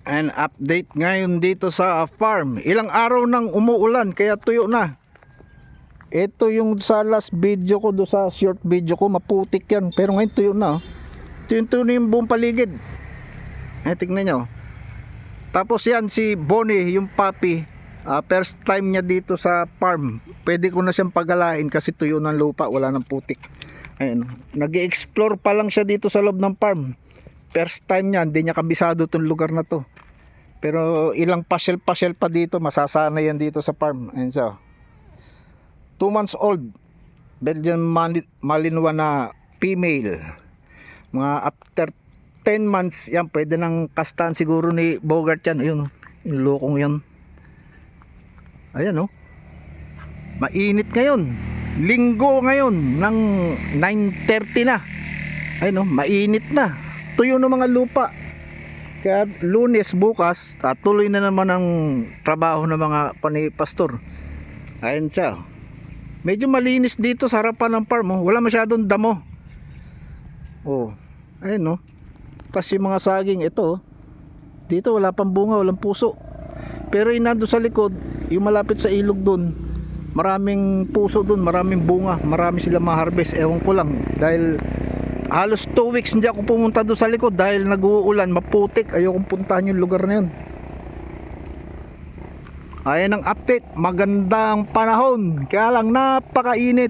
An update ngayon dito sa farm. Ilang araw nang umuulan kaya tuyo na. Ito yung sa last video ko, do sa short video ko, maputik yan. Pero ngayon tuyo na. Tuyo na yung buong paligid. Tignan nyo. Tapos yan si Bonnie, yung puppy. First time niya dito sa farm. Pwede ko na siyang pagalain kasi tuyo ng lupa, wala ng putik. Ayun. Nag-i-explore pa lang siya dito sa loob ng farm. First time niya, hindi niya kabisado itong lugar na to. Pero ilang pasyal-pasyal pa dito, masasanay yan dito sa farm. Ayun siya. 2 months old. Belgian Malinois na female. Mga after 10 months, yan, pwede nang kastaan siguro ni Bogart yan. Ayun, yung lokong yan. Ayan, oh. Mainit ngayon. Linggo ngayon ng 9:30 na. Ayun, oh, mainit na. Tuyo ng mga lupa. Kaya Lunes bukas, tuloy na naman ang trabaho ng mga pastor. Ayun siya. Medyo malinis dito sa harapan ng farm, oh. Wala masyadong damo. Oh, ayun, oh. Kasi mga saging ito, oh. Dito wala pang bunga, walang puso. Pero inando sa likod, yung malapit sa ilog dun, maraming puso dun, maraming bunga, marami sila ma-harvest. Ewan ko lang, dahil halos 2 weeks hindi ako pumunta doon sa likod dahil nag-uulan, maputik. Ayokong puntahan yung lugar na yun. Ayan ang update, magandang panahon, kaya lang napakainit.